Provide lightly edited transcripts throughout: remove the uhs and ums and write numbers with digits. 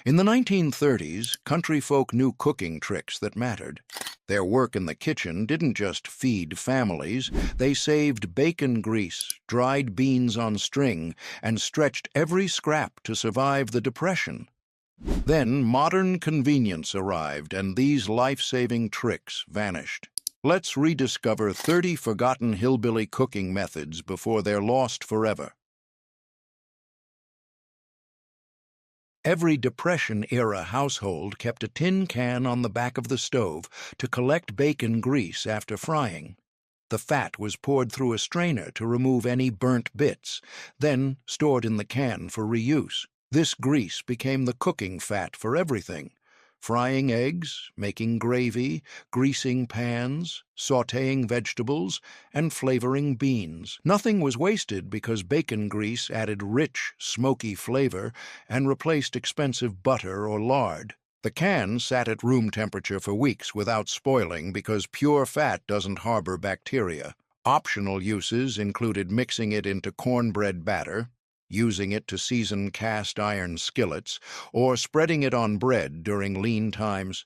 In the 1930s, country folk knew cooking tricks that mattered. Their work in the kitchen didn't just feed families, they saved bacon grease, dried beans on string, and stretched every scrap to survive the Depression. Then modern convenience arrived, and these life-saving tricks vanished. Let's rediscover 30 forgotten hillbilly cooking methods before they're lost forever. Every Depression-era household kept a tin can on the back of the stove to collect bacon grease after frying. The fat was poured through a strainer to remove any burnt bits, then stored in the can for reuse. This grease became the cooking fat for everything: frying eggs, making gravy, greasing pans, sautéing vegetables, and flavoring beans. Nothing was wasted because bacon grease added rich, smoky flavor and replaced expensive butter or lard. The can sat at room temperature for weeks without spoiling because pure fat doesn't harbor bacteria. Optional uses included mixing it into cornbread batter, using it to season cast iron skillets, or spreading it on bread during lean times.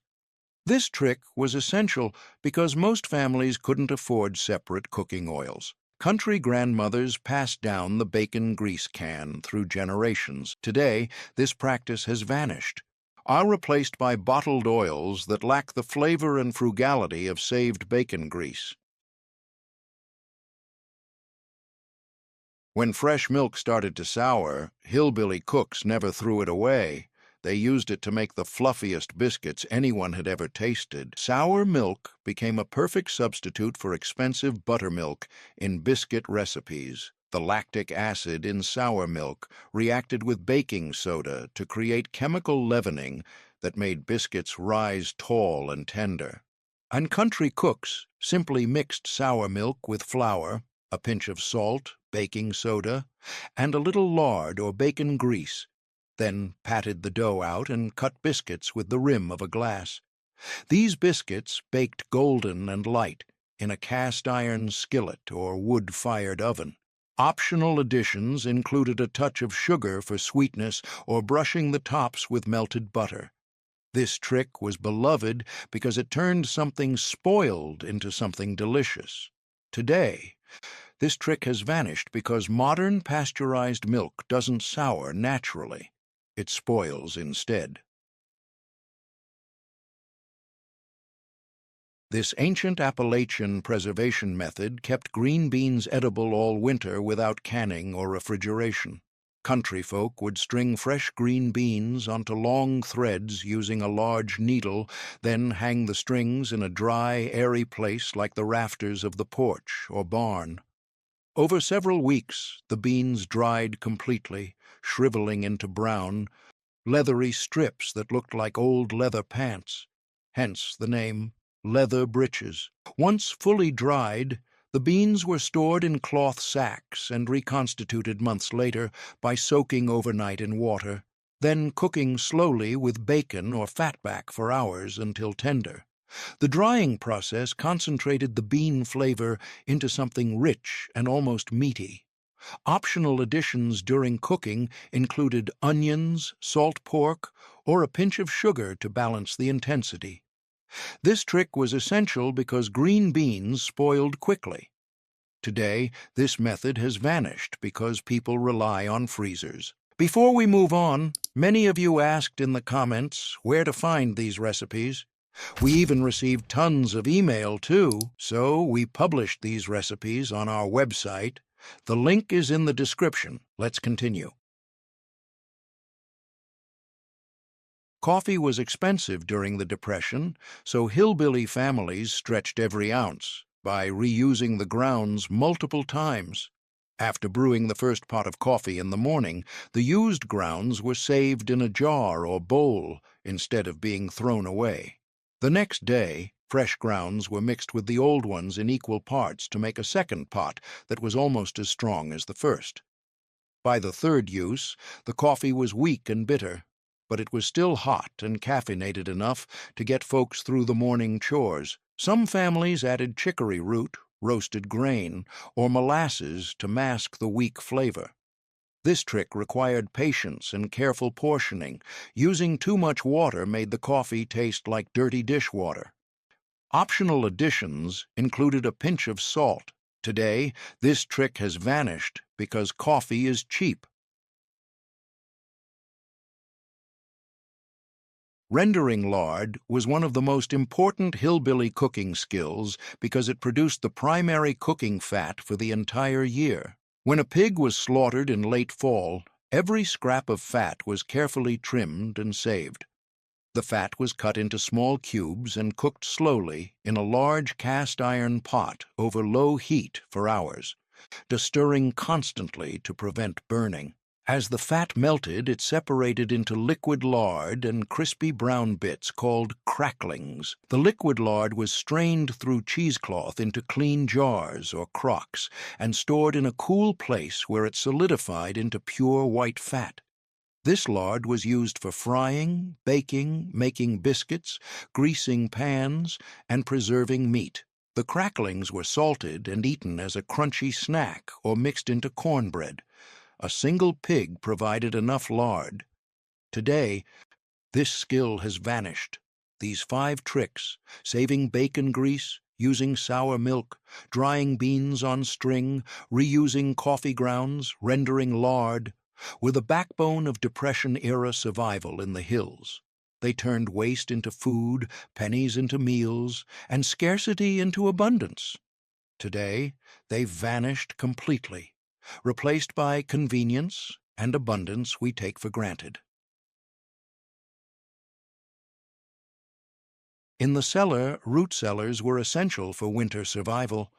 This trick was essential because most families couldn't afford separate cooking oils. Country grandmothers passed down the bacon grease can through generations. Today, this practice has vanished, are replaced by bottled oils that lack the flavor and frugality of saved bacon grease. When fresh milk started to sour, hillbilly cooks never threw it away. They used it to make the fluffiest biscuits anyone had ever tasted. Sour milk became a perfect substitute for expensive buttermilk in biscuit recipes. The lactic acid in sour milk reacted with baking soda to create chemical leavening that made biscuits rise tall and tender. And country cooks simply mixed sour milk with flour, a pinch of salt, baking soda, and a little lard or bacon grease, then patted the dough out and cut biscuits with the rim of a glass. These biscuits baked golden and light in a cast-iron skillet or wood-fired oven. Optional additions included a touch of sugar for sweetness or brushing the tops with melted butter. This trick was beloved because it turned something spoiled into something delicious. Today, this trick has vanished because modern pasteurized milk doesn't sour naturally. It spoils instead. This ancient Appalachian preservation method kept green beans edible all winter without canning or refrigeration. Country folk would string fresh green beans onto long threads using a large needle, then hang the strings in a dry, airy place like the rafters of the porch or barn. Over several weeks, the beans dried completely, shriveling into brown, leathery strips that looked like old leather pants, hence the name leather breeches. Once fully dried, the beans were stored in cloth sacks and reconstituted months later by soaking overnight in water, then cooking slowly with bacon or fatback for hours until tender. The drying process concentrated the bean flavor into something rich and almost meaty. Optional additions during cooking included onions, salt pork, or a pinch of sugar to balance the intensity. This trick was essential because green beans spoiled quickly. Today, this method has vanished because people rely on freezers. Before we move on, many of you asked in the comments where to find these recipes. We even received tons of email too, so we published these recipes on our website. The link is in the description. Let's continue. Coffee was expensive during the Depression, so hillbilly families stretched every ounce by reusing the grounds multiple times. After brewing the first pot of coffee in the morning, the used grounds were saved in a jar or bowl instead of being thrown away. The next day, fresh grounds were mixed with the old ones in equal parts to make a second pot that was almost as strong as the first. By the third use, the coffee was weak and bitter, but it was still hot and caffeinated enough to get folks through the morning chores. Some families added chicory root, roasted grain, or molasses to mask the weak flavor. This trick required patience and careful portioning. Using too much water made the coffee taste like dirty dishwater. Optional additions included a pinch of salt. Today, this trick has vanished because coffee is cheap. Rendering lard was one of the most important hillbilly cooking skills because it produced the primary cooking fat for the entire year. When a pig was slaughtered in late fall, every scrap of fat was carefully trimmed and saved. The fat was cut into small cubes and cooked slowly in a large cast-iron pot over low heat for hours, stirring constantly to prevent burning. As the fat melted, it separated into liquid lard and crispy brown bits called cracklings. The liquid lard was strained through cheesecloth into clean jars or crocks and stored in a cool place where it solidified into pure white fat. This lard was used for frying, baking, making biscuits, greasing pans, and preserving meat. The cracklings were salted and eaten as a crunchy snack or mixed into cornbread. A single pig provided enough lard. Today, this skill has vanished. These 5 tricks, saving bacon grease, using sour milk, drying beans on string, reusing coffee grounds, rendering lard, were the backbone of Depression-era survival in the hills. They turned waste into food, pennies into meals, and scarcity into abundance. Today, they've vanished completely, replaced by convenience and abundance we take for granted. In the cellar, root cellars were essential for winter survival,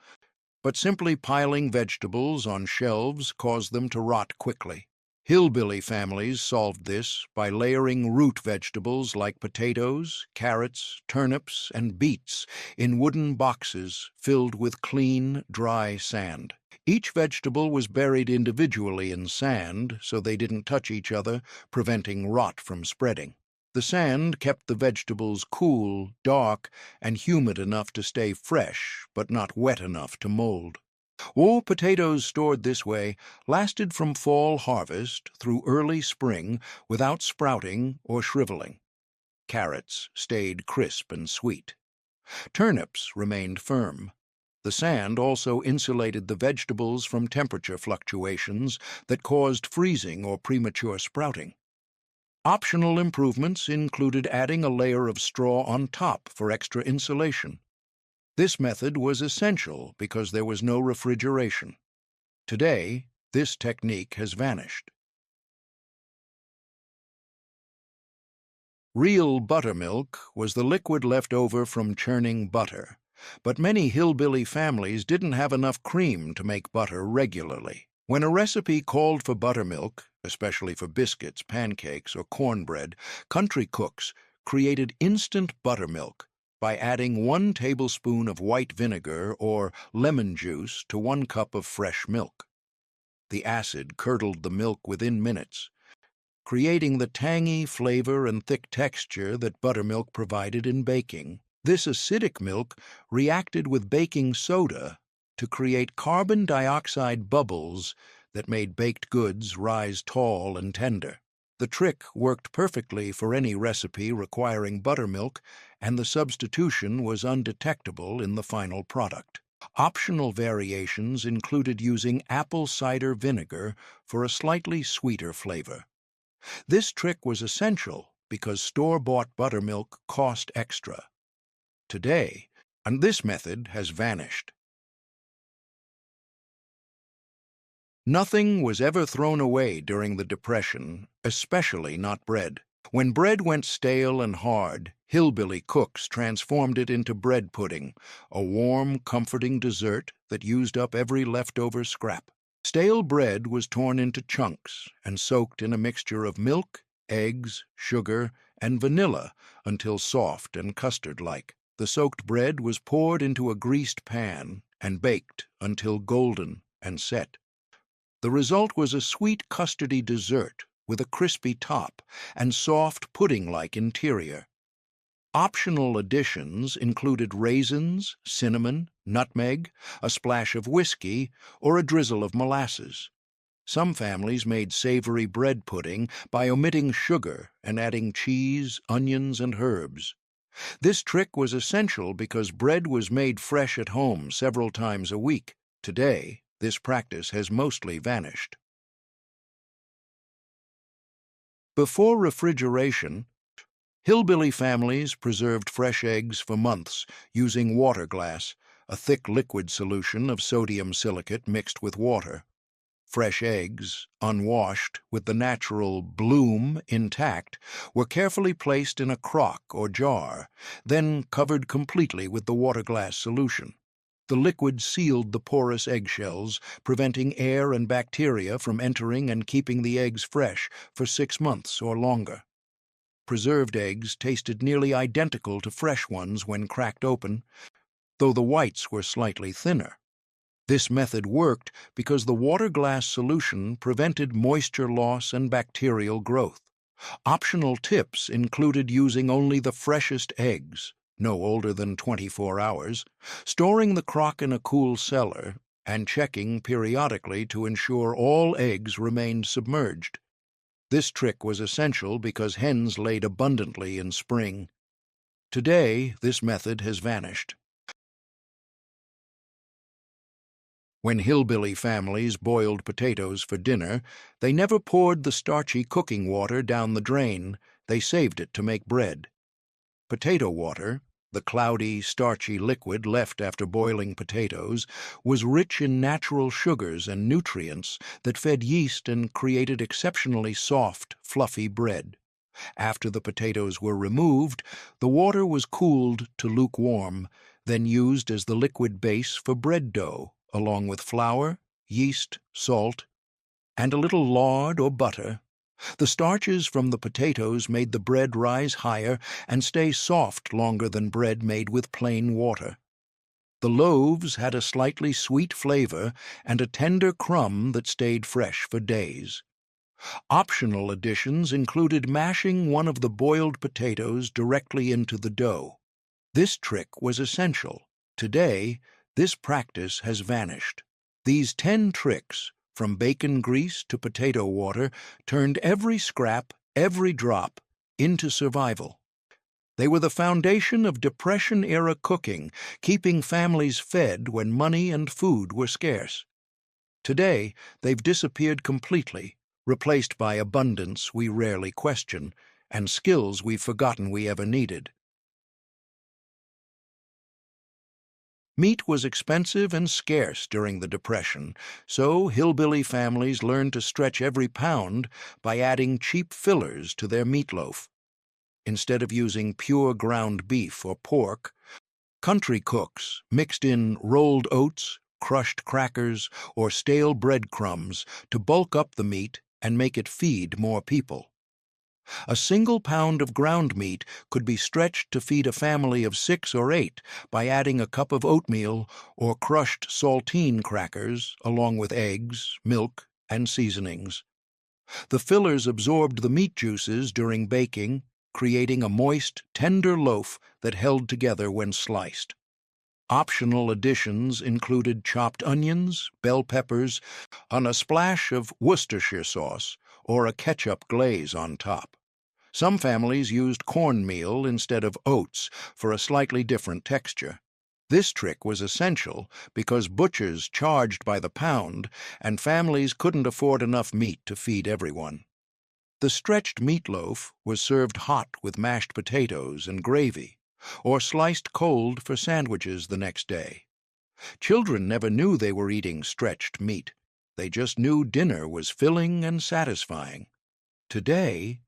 but simply piling vegetables on shelves caused them to rot quickly. Hillbilly families solved this by layering root vegetables like potatoes, carrots, turnips, and beets in wooden boxes filled with clean, dry sand. Each vegetable was buried individually in sand so they didn't touch each other, preventing rot from spreading. The sand kept the vegetables cool, dark, and humid enough to stay fresh, but not wet enough to mold. Potatoes stored this way lasted from fall harvest through early spring without sprouting or shriveling. Carrots stayed crisp and sweet. Turnips remained firm. The sand also insulated the vegetables from temperature fluctuations that caused freezing or premature sprouting. Optional improvements included adding a layer of straw on top for extra insulation. This method was essential because there was no refrigeration. Today, this technique has vanished. Real buttermilk was the liquid left over from churning butter, but many hillbilly families didn't have enough cream to make butter regularly. When a recipe called for buttermilk, especially for biscuits, pancakes, or cornbread, country cooks created instant buttermilk by adding 1 tablespoon of white vinegar or lemon juice to 1 cup of fresh milk. The acid curdled the milk within minutes, creating the tangy flavor and thick texture that buttermilk provided in baking. This acidic milk reacted with baking soda to create carbon dioxide bubbles that made baked goods rise tall and tender. The trick worked perfectly for any recipe requiring buttermilk, and the substitution was undetectable in the final product. Optional variations included using apple cider vinegar for a slightly sweeter flavor. This trick was essential because store-bought buttermilk cost extra. Today, and this method has vanished. Nothing was ever thrown away during the Depression, especially not bread. When bread went stale and hard, hillbilly cooks transformed it into bread pudding, a warm, comforting dessert that used up every leftover scrap. Stale bread was torn into chunks and soaked in a mixture of milk, eggs, sugar, and vanilla until soft and custard-like. The soaked bread was poured into a greased pan and baked until golden and set. The result was a sweet custardy dessert with a crispy top and soft pudding-like interior. Optional additions included raisins, cinnamon, nutmeg, a splash of whiskey, or a drizzle of molasses. Some families made savory bread pudding by omitting sugar and adding cheese, onions, and herbs. This trick was essential because bread was made fresh at home several times a week. Today, this practice has mostly vanished. Before refrigeration, Hillbilly families preserved fresh eggs for months using water glass, a thick liquid solution of sodium silicate mixed with water. Fresh eggs, unwashed, with the natural bloom intact, were carefully placed in a crock or jar, then covered completely with the water glass solution. The liquid sealed the porous eggshells, preventing air and bacteria from entering and keeping the eggs fresh for 6 months or longer. Preserved eggs tasted nearly identical to fresh ones when cracked open, though the whites were slightly thinner. This method worked because the water glass solution prevented moisture loss and bacterial growth. Optional tips included using only the freshest eggs, no older than 24 hours, storing the crock in a cool cellar, and checking periodically to ensure all eggs remained submerged. This trick was essential because hens laid abundantly in spring. Today, this method has vanished. When hillbilly families boiled potatoes for dinner, they never poured the starchy cooking water down the drain. They saved it to make bread. Potato water, the cloudy, starchy liquid left after boiling potatoes, was rich in natural sugars and nutrients that fed yeast and created exceptionally soft, fluffy bread. After the potatoes were removed, the water was cooled to lukewarm, then used as the liquid base for bread dough, along with flour, yeast, salt, and a little lard or butter. The starches from the potatoes made the bread rise higher and stay soft longer than bread made with plain water. The loaves had a slightly sweet flavor and a tender crumb that stayed fresh for days. Optional additions included mashing one of the boiled potatoes directly into the dough. This trick was essential. Today, this practice has vanished. These 10 tricks, from bacon grease to potato water, turned every scrap, every drop, into survival. They were the foundation of Depression-era cooking, keeping families fed when money and food were scarce. Today, they've disappeared completely, replaced by abundance we rarely question, and skills we've forgotten we ever needed. Meat was expensive and scarce during the Depression, so hillbilly families learned to stretch every pound by adding cheap fillers to their meatloaf. Instead of using pure ground beef or pork, country cooks mixed in rolled oats, crushed crackers, or stale breadcrumbs to bulk up the meat and make it feed more people. A single pound of ground meat could be stretched to feed a family of 6 or 8 by adding a cup of oatmeal or crushed saltine crackers along with eggs, milk, and seasonings. The fillers absorbed the meat juices during baking, creating a moist, tender loaf that held together when sliced. Optional additions included chopped onions, bell peppers, and a splash of Worcestershire sauce or a ketchup glaze on top. Some families used cornmeal instead of oats for a slightly different texture. This trick was essential because butchers charged by the pound and families couldn't afford enough meat to feed everyone. The stretched meatloaf was served hot with mashed potatoes and gravy, or sliced cold for sandwiches the next day. Children never knew they were eating stretched meat. They just knew dinner was filling and satisfying. Today,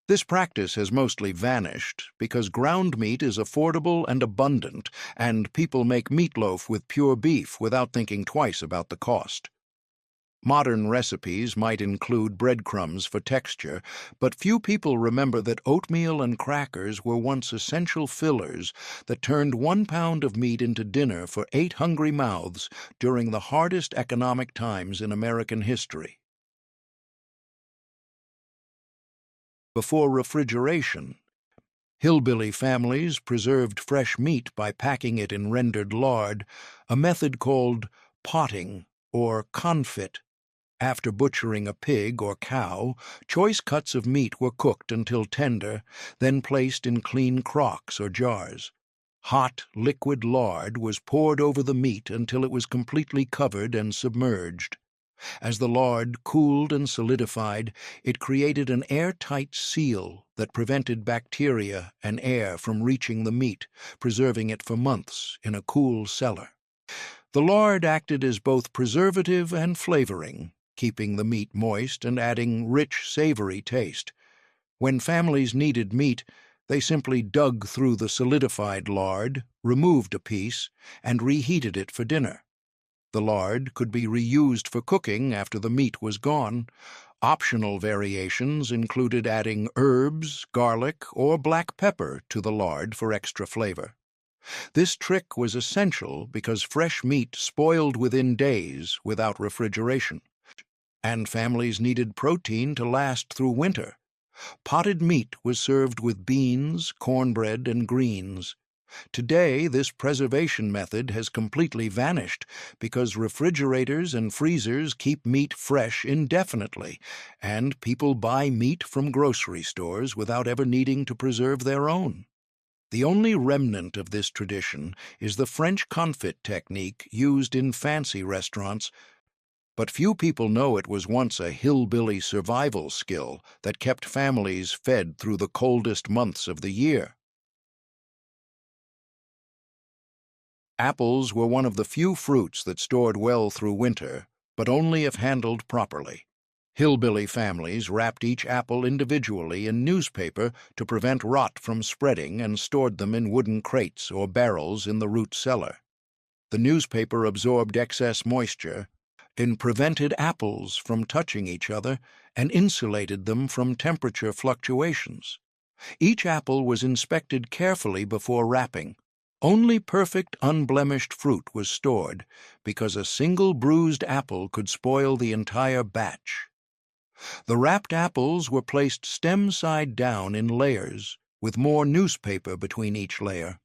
this practice has mostly vanished because ground meat is affordable and abundant, and people make meatloaf with pure beef without thinking twice about the cost. Modern recipes might include breadcrumbs for texture, but few people remember that oatmeal and crackers were once essential fillers that turned 1 pound of meat into dinner for 8 hungry mouths during the hardest economic times in American history. Before refrigeration, hillbilly families preserved fresh meat by packing it in rendered lard, a method called potting or confit. After butchering a pig or cow, choice cuts of meat were cooked until tender, then placed in clean crocks or jars. Hot, liquid lard was poured over the meat until it was completely covered and submerged. As the lard cooled and solidified, it created an airtight seal that prevented bacteria and air from reaching the meat, preserving it for months in a cool cellar. The lard acted as both preservative and flavoring, keeping the meat moist and adding rich, savory taste. When families needed meat, they simply dug through the solidified lard, removed a piece, and reheated it for dinner. The lard could be reused for cooking after the meat was gone. Optional variations included adding herbs, garlic, or black pepper to the lard for extra flavor. This trick was essential because fresh meat spoiled within days without refrigeration, and families needed protein to last through winter. Potted meat was served with beans, cornbread, and greens. Today, this preservation method has completely vanished because refrigerators and freezers keep meat fresh indefinitely, and people buy meat from grocery stores without ever needing to preserve their own. The only remnant of this tradition is the French confit technique used in fancy restaurants, but few people know it was once a hillbilly survival skill that kept families fed through the coldest months of the year. Apples were one of the few fruits that stored well through winter, but only if handled properly. Hillbilly families wrapped each apple individually in newspaper to prevent rot from spreading and stored them in wooden crates or barrels in the root cellar. The newspaper absorbed excess moisture and prevented apples from touching each other and insulated them from temperature fluctuations. Each apple was inspected carefully before wrapping. Only perfect, unblemished fruit was stored because a single bruised apple could spoil the entire batch. The wrapped apples were placed stem side down in layers, with more newspaper between each layer.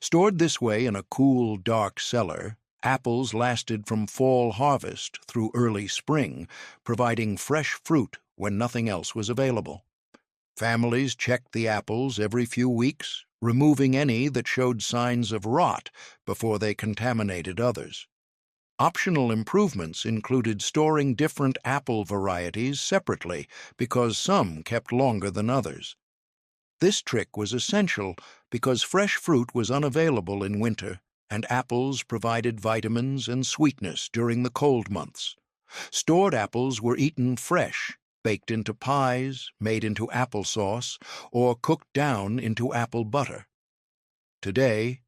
Stored this way in a cool, dark cellar, apples lasted from fall harvest through early spring, providing fresh fruit when nothing else was available. Families checked the apples every few weeks, removing any that showed signs of rot before they contaminated others. Optional improvements included storing different apple varieties separately because some kept longer than others. This trick was essential because fresh fruit was unavailable in winter, and apples provided vitamins and sweetness during the cold months. Stored apples were eaten fresh, baked into pies, made into applesauce, or cooked down into apple butter. Today,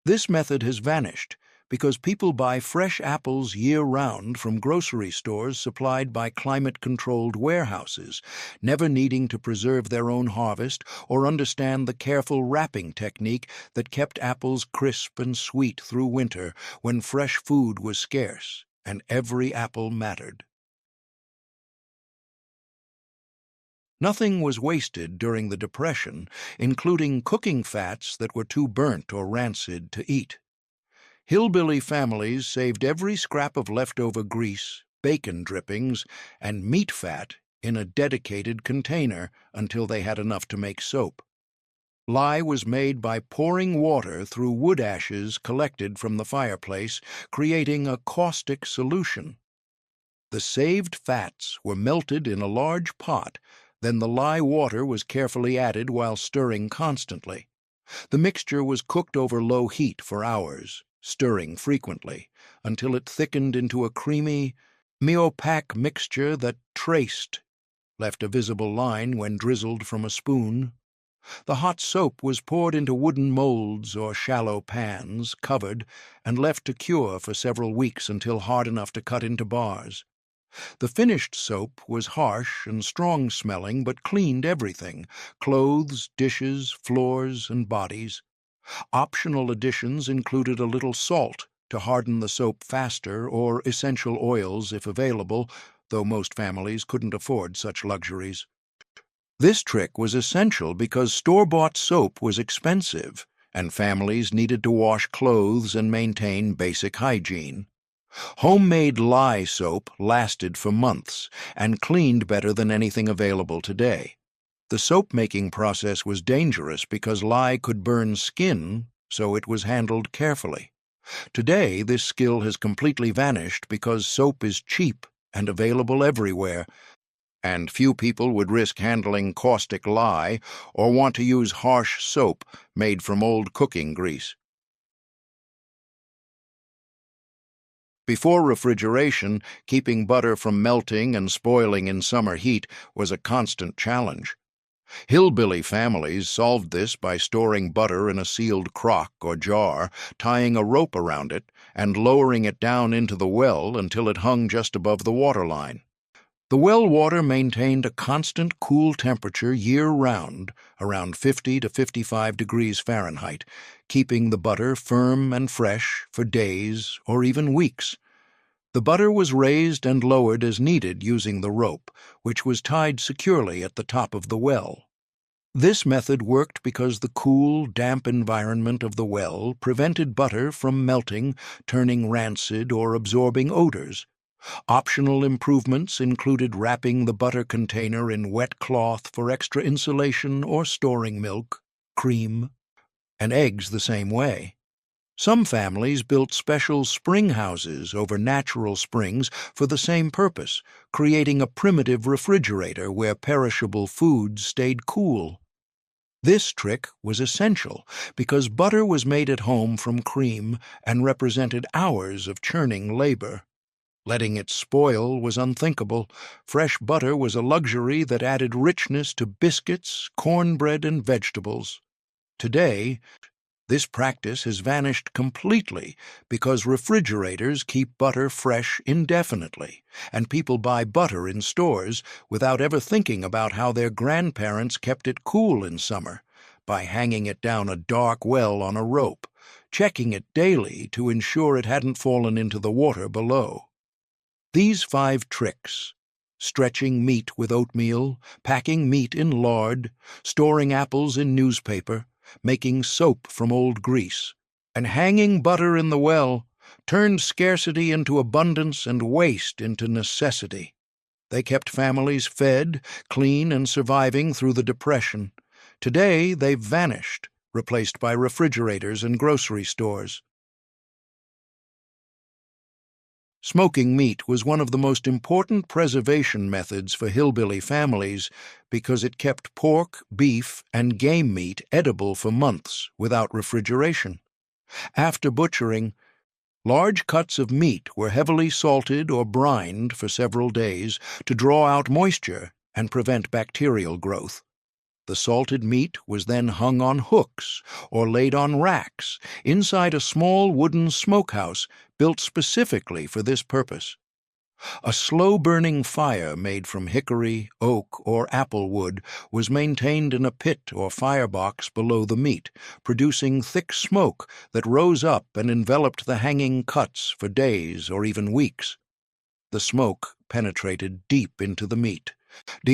this method has vanished because people buy fresh apples year-round from grocery stores supplied by climate-controlled warehouses, never needing to preserve their own harvest or understand the careful wrapping technique that kept apples crisp and sweet through winter when fresh food was scarce and every apple mattered. Nothing was wasted during the Depression, including cooking fats that were too burnt or rancid to eat. Hillbilly families saved every scrap of leftover grease, bacon drippings, and meat fat in a dedicated container until they had enough to make soap. Lye was made by pouring water through wood ashes collected from the fireplace, creating a caustic solution. The saved fats were melted in a large pot, then the lye water was carefully added while stirring constantly. The mixture was cooked over low heat for hours, stirring frequently, until it thickened into a creamy, opaque mixture that left a visible line when drizzled from a spoon. The hot soap was poured into wooden molds or shallow pans, covered, and left to cure for several weeks until hard enough to cut into bars. The finished soap was harsh and strong-smelling but cleaned everything: clothes, dishes, floors, and bodies. Optional additions included a little salt to harden the soap faster or essential oils if available, though most families couldn't afford such luxuries. This trick was essential because store-bought soap was expensive, and families needed to wash clothes and maintain basic hygiene. Homemade lye soap lasted for months and cleaned better than anything available today. The soap-making process was dangerous because lye could burn skin, so it was handled carefully. Today, this skill has completely vanished because soap is cheap and available everywhere, and few people would risk handling caustic lye or want to use harsh soap made from old cooking grease. Before refrigeration, keeping butter from melting and spoiling in summer heat was a constant challenge. Hillbilly families solved this by storing butter in a sealed crock or jar, tying a rope around it, and lowering it down into the well until it hung just above the waterline. The well water maintained a constant cool temperature year-round, around 50 to 55 degrees Fahrenheit, keeping the butter firm and fresh for days or even weeks. The butter was raised and lowered as needed using the rope, which was tied securely at the top of the well. This method worked because the cool, damp environment of the well prevented butter from melting, turning rancid, or absorbing odors. Optional improvements included wrapping the butter container in wet cloth for extra insulation or storing milk, cream, and eggs the same way. Some families built special spring houses over natural springs for the same purpose, creating a primitive refrigerator where perishable foods stayed cool. This trick was essential because butter was made at home from cream and represented hours of churning labor. Letting it spoil was unthinkable. Fresh butter was a luxury that added richness to biscuits, cornbread, and vegetables. Today, this practice has vanished completely because refrigerators keep butter fresh indefinitely, and people buy butter in stores without ever thinking about how their grandparents kept it cool in summer, by hanging it down a dark well on a rope, checking it daily to ensure it hadn't fallen into the water below. These 5 tricks, stretching meat with oatmeal, packing meat in lard, storing apples in newspaper, making soap from old grease, and hanging butter in the well, turned scarcity into abundance and waste into necessity. They kept families fed, clean, and surviving through the Depression. Today, they've vanished, replaced by refrigerators and grocery stores. Smoking meat was one of the most important preservation methods for hillbilly families because it kept pork, beef, and game meat edible for months without refrigeration. After butchering, large cuts of meat were heavily salted or brined for several days to draw out moisture and prevent bacterial growth. The salted meat was then hung on hooks or laid on racks inside a small wooden smokehouse built specifically for this purpose. A slow-burning fire made from hickory, oak, or apple wood was maintained in a pit or firebox below the meat, producing thick smoke that rose up and enveloped the hanging cuts for days or even weeks. The smoke penetrated deep into the meat,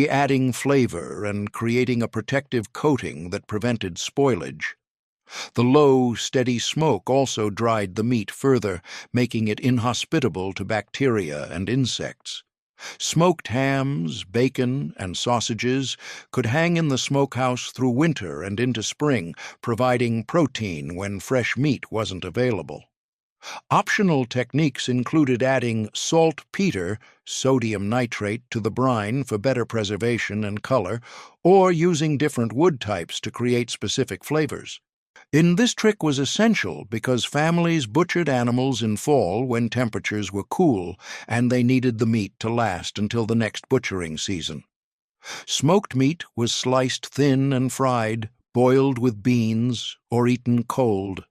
adding flavor and creating a protective coating that prevented spoilage. The low, steady smoke also dried the meat further, making it inhospitable to bacteria and insects. Smoked hams, bacon, and sausages could hang in the smokehouse through winter and into spring, providing protein when fresh meat wasn't available. Optional techniques included adding saltpeter, sodium nitrate, to the brine for better preservation and color, or using different wood types to create specific flavors. This trick was essential because families butchered animals in fall when temperatures were cool and they needed the meat to last until the next butchering season. Smoked meat was sliced thin and fried, boiled with beans, or eaten cold.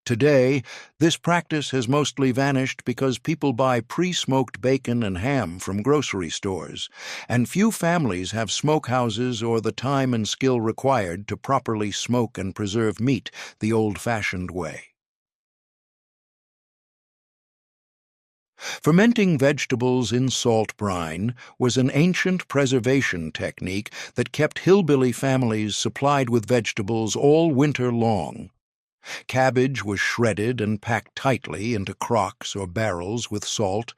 Today, this practice has mostly vanished because people buy pre-smoked bacon and ham from grocery stores, and few families have smokehouses or the time and skill required to properly smoke and preserve meat the old-fashioned way. Fermenting vegetables in salt brine was an ancient preservation technique that kept hillbilly families supplied with vegetables all winter long. Cabbage was shredded and packed tightly into crocks or barrels with salt,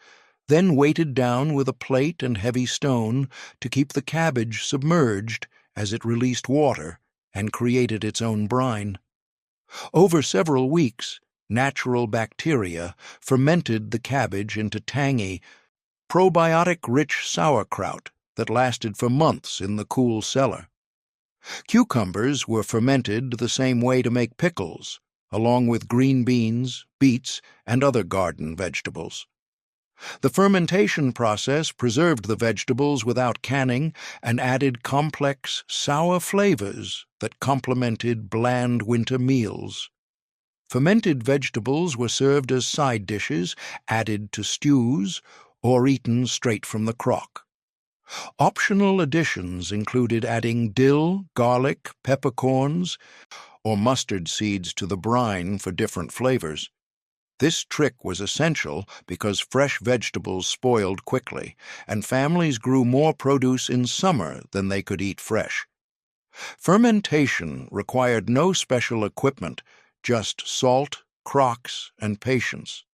then weighted down with a plate and heavy stone to keep the cabbage submerged as it released water and created its own brine. Over several weeks, natural bacteria fermented the cabbage into tangy, probiotic-rich sauerkraut that lasted for months in the cool cellar. Cucumbers were fermented the same way to make pickles, along with green beans, beets, and other garden vegetables. The fermentation process preserved the vegetables without canning and added complex, sour flavors that complemented bland winter meals. Fermented vegetables were served as side dishes, added to stews, or eaten straight from the crock. Optional additions included adding dill, garlic, peppercorns, or mustard seeds to the brine for different flavors. This trick was essential because fresh vegetables spoiled quickly, and families grew more produce in summer than they could eat fresh. Fermentation required no special equipment, just salt, crocks, and patience.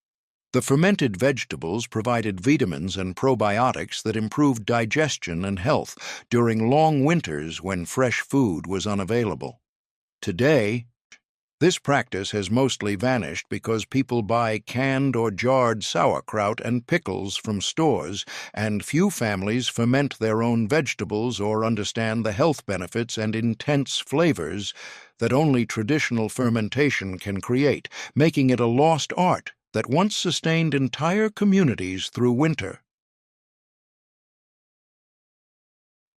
The fermented vegetables provided vitamins and probiotics that improved digestion and health during long winters when fresh food was unavailable. Today, this practice has mostly vanished because people buy canned or jarred sauerkraut and pickles from stores, and few families ferment their own vegetables or understand the health benefits and intense flavors that only traditional fermentation can create, making it a lost art that once sustained entire communities through winter.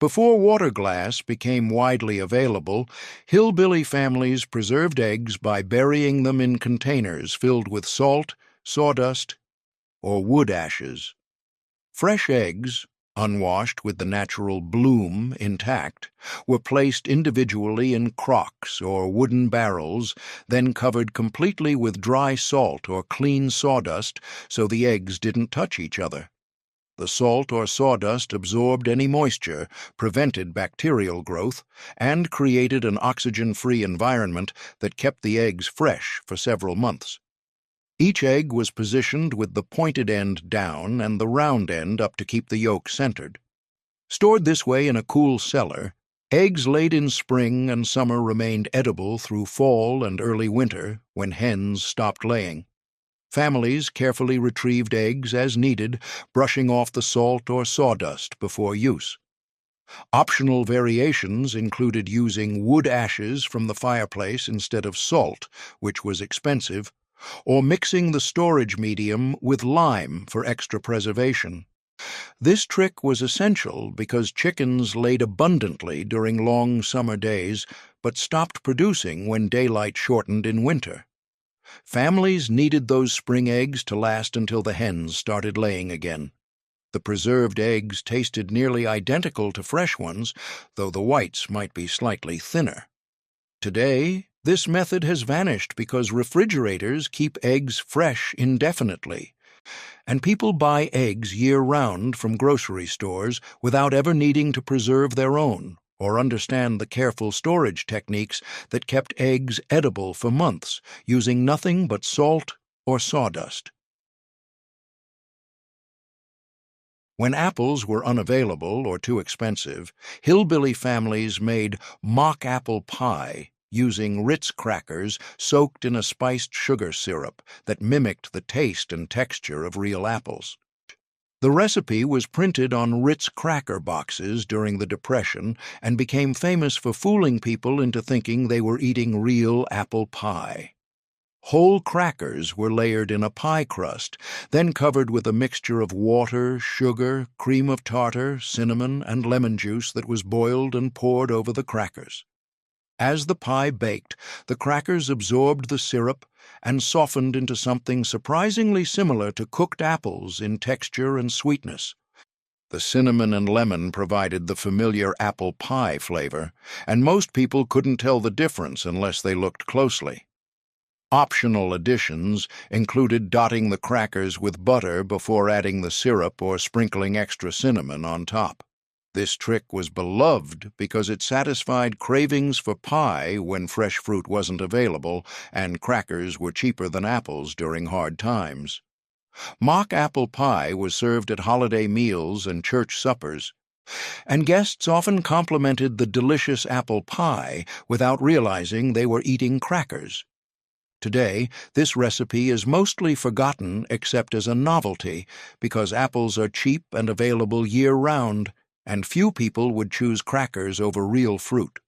Before water glass became widely available, hillbilly families preserved eggs by burying them in containers filled with salt, sawdust, or wood ashes. Fresh eggs, unwashed with the natural bloom intact, were placed individually in crocks or wooden barrels, then covered completely with dry salt or clean sawdust so the eggs didn't touch each other. The salt or sawdust absorbed any moisture, prevented bacterial growth, and created an oxygen-free environment that kept the eggs fresh for several months. Each egg was positioned with the pointed end down and the round end up to keep the yolk centered. Stored this way in a cool cellar, eggs laid in spring and summer remained edible through fall and early winter when hens stopped laying. Families carefully retrieved eggs as needed, brushing off the salt or sawdust before use. Optional variations included using wood ashes from the fireplace instead of salt, which was expensive, or mixing the storage medium with lime for extra preservation. This trick was essential because chickens laid abundantly during long summer days, but stopped producing when daylight shortened in winter. Families needed those spring eggs to last until the hens started laying again. The preserved eggs tasted nearly identical to fresh ones, though the whites might be slightly thinner. Today, this method has vanished because refrigerators keep eggs fresh indefinitely, and people buy eggs year-round from grocery stores without ever needing to preserve their own or understand the careful storage techniques that kept eggs edible for months, using nothing but salt or sawdust. When apples were unavailable or too expensive, hillbilly families made mock apple pie using Ritz crackers soaked in a spiced sugar syrup that mimicked the taste and texture of real apples. The recipe was printed on Ritz cracker boxes during the Depression and became famous for fooling people into thinking they were eating real apple pie. Whole crackers were layered in a pie crust, then covered with a mixture of water, sugar, cream of tartar, cinnamon, and lemon juice that was boiled and poured over the crackers. As the pie baked, the crackers absorbed the syrup and softened into something surprisingly similar to cooked apples in texture and sweetness. The cinnamon and lemon provided the familiar apple pie flavor, and most people couldn't tell the difference unless they looked closely. Optional additions included dotting the crackers with butter before adding the syrup or sprinkling extra cinnamon on top. This trick was beloved because it satisfied cravings for pie when fresh fruit wasn't available and crackers were cheaper than apples during hard times. Mock apple pie was served at holiday meals and church suppers, and guests often complimented the delicious apple pie without realizing they were eating crackers. Today, this recipe is mostly forgotten except as a novelty because apples are cheap and available year-round, and few people would choose crackers over real fruit.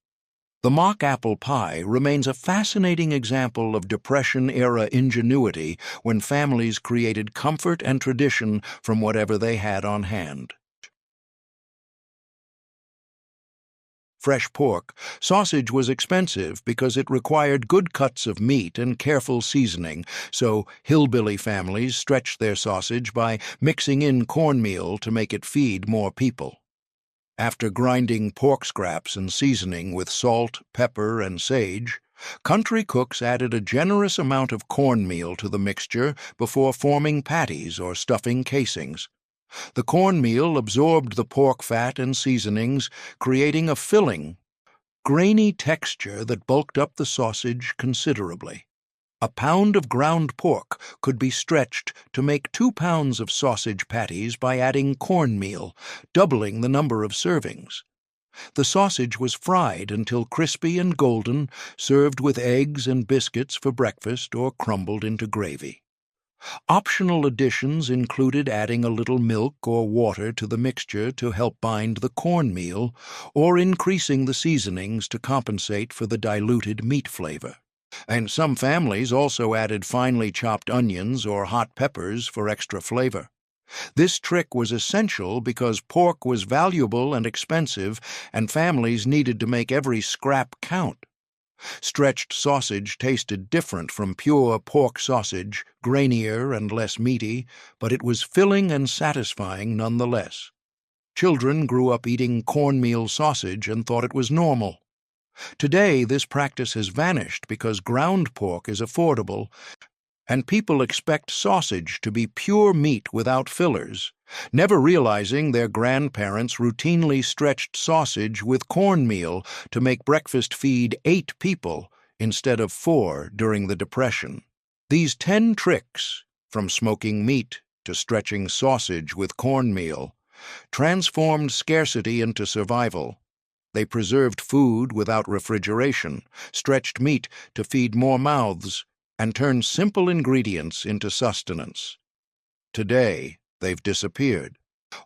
The mock apple pie remains a fascinating example of Depression-era ingenuity when families created comfort and tradition from whatever they had on hand. Fresh pork, sausage was expensive because it required good cuts of meat and careful seasoning, so hillbilly families stretched their sausage by mixing in cornmeal to make it feed more people. After grinding pork scraps and seasoning with salt, pepper, and sage, country cooks added a generous amount of cornmeal to the mixture before forming patties or stuffing casings. The cornmeal absorbed the pork fat and seasonings, creating a filling, grainy texture that bulked up the sausage considerably. A pound of ground pork could be stretched to make 2 pounds of sausage patties by adding cornmeal, doubling the number of servings. The sausage was fried until crispy and golden, served with eggs and biscuits for breakfast or crumbled into gravy. Optional additions included adding a little milk or water to the mixture to help bind the cornmeal, or increasing the seasonings to compensate for the diluted meat flavor. And some families also added finely chopped onions or hot peppers for extra flavor. This trick was essential because pork was valuable and expensive, and families needed to make every scrap count. Stretched sausage tasted different from pure pork sausage, grainier and less meaty, but it was filling and satisfying nonetheless. Children grew up eating cornmeal sausage and thought it was normal. Today, this practice has vanished because ground pork is affordable, and people expect sausage to be pure meat without fillers, never realizing their grandparents routinely stretched sausage with cornmeal to make breakfast feed 8 people instead of 4 during the Depression. These 10 tricks, from smoking meat to stretching sausage with cornmeal, transformed scarcity into survival. They preserved food without refrigeration, stretched meat to feed more mouths, and turned simple ingredients into sustenance. Today, they've disappeared,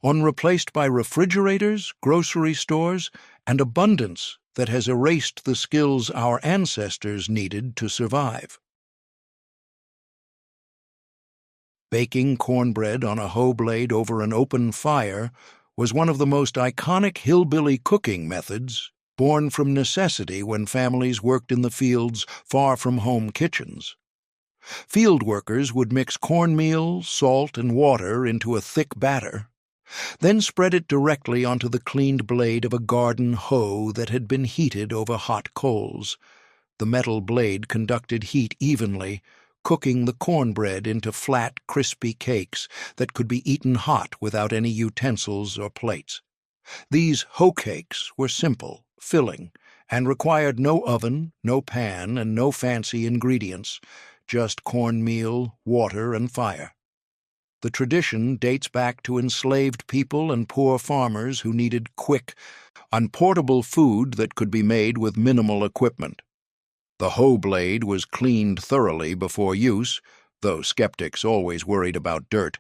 replaced by refrigerators, grocery stores, and abundance that has erased the skills our ancestors needed to survive. Baking cornbread on a hoe blade over an open fire was one of the most iconic hillbilly cooking methods, born from necessity when families worked in the fields far from home kitchens. Field workers would mix cornmeal, salt, and water into a thick batter, then spread it directly onto the cleaned blade of a garden hoe that had been heated over hot coals. The metal blade conducted heat evenly, cooking the cornbread into flat, crispy cakes that could be eaten hot without any utensils or plates. These hoe cakes were simple, filling, and required no oven, no pan, and no fancy ingredients, just cornmeal, water, and fire. The tradition dates back to enslaved people and poor farmers who needed quick, unportable food that could be made with minimal equipment. The hoe blade was cleaned thoroughly before use, though skeptics always worried about dirt,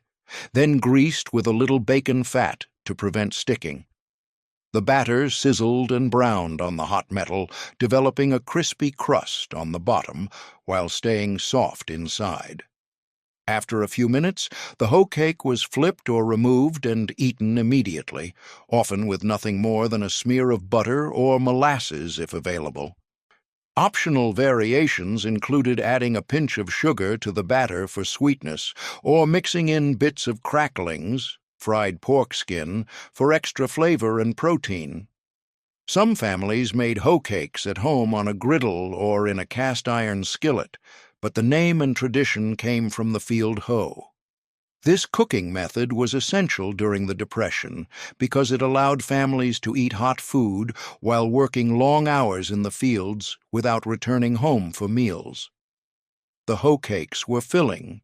then greased with a little bacon fat to prevent sticking. The batter sizzled and browned on the hot metal, developing a crispy crust on the bottom while staying soft inside. After a few minutes, the hoe cake was flipped or removed and eaten immediately, often with nothing more than a smear of butter or molasses if available. Optional variations included adding a pinch of sugar to the batter for sweetness, or mixing in bits of cracklings, fried pork skin, for extra flavor and protein. Some families made hoe cakes at home on a griddle or in a cast-iron skillet, but the name and tradition came from the field hoe. This cooking method was essential during the Depression because it allowed families to eat hot food while working long hours in the fields without returning home for meals. The hoe cakes were filling,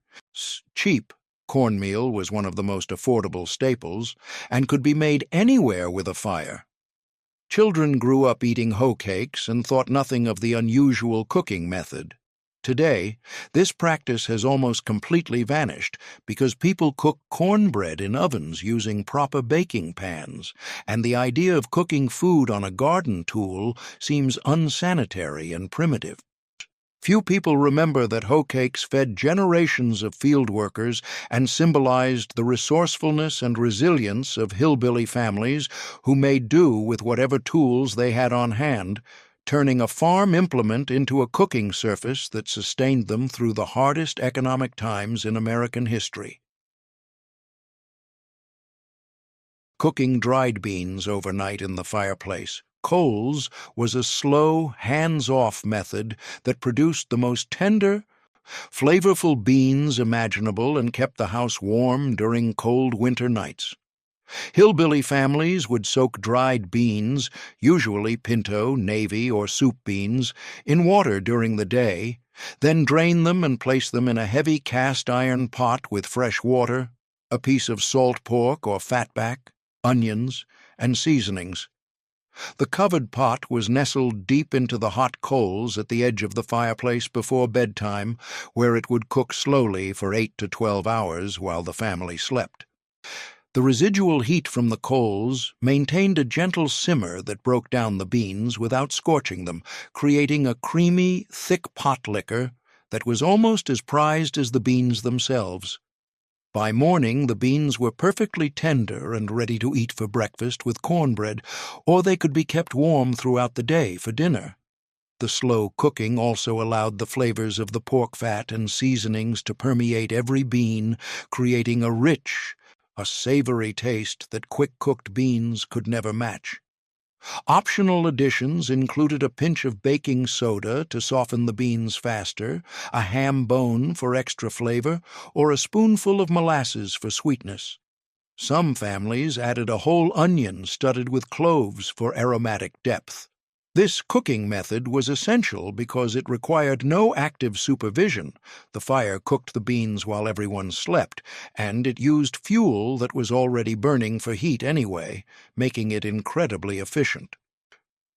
cheap. Cornmeal was one of the most affordable staples and could be made anywhere with a fire. Children grew up eating hoe cakes and thought nothing of the unusual cooking method. Today, this practice has almost completely vanished because people cook cornbread in ovens using proper baking pans, and the idea of cooking food on a garden tool seems unsanitary and primitive. Few people remember that hoe cakes fed generations of field workers and symbolized the resourcefulness and resilience of hillbilly families who made do with whatever tools they had on hand, turning a farm implement into a cooking surface that sustained them through the hardest economic times in American history. Cooking dried beans overnight in the fireplace. Coals was a slow, hands-off method that produced the most tender, flavorful beans imaginable and kept the house warm during cold winter nights. Hillbilly families would soak dried beans, usually pinto, navy, or soup beans, in water during the day, then drain them and place them in a heavy cast-iron pot with fresh water, a piece of salt pork or fatback, onions, and seasonings. The covered pot was nestled deep into the hot coals at the edge of the fireplace before bedtime, where it would cook slowly for 8 to 12 hours while the family slept. The residual heat from the coals maintained a gentle simmer that broke down the beans without scorching them, creating a creamy, thick pot liquor that was almost as prized as the beans themselves. By morning, the beans were perfectly tender and ready to eat for breakfast with cornbread, or they could be kept warm throughout the day for dinner. The slow cooking also allowed the flavors of the pork fat and seasonings to permeate every bean, creating a savory taste that quick-cooked beans could never match. Optional additions included a pinch of baking soda to soften the beans faster, a ham bone for extra flavor, or a spoonful of molasses for sweetness. Some families added a whole onion studded with cloves for aromatic depth. This cooking method was essential because it required no active supervision. The fire cooked the beans while everyone slept, and it used fuel that was already burning for heat anyway, making it incredibly efficient.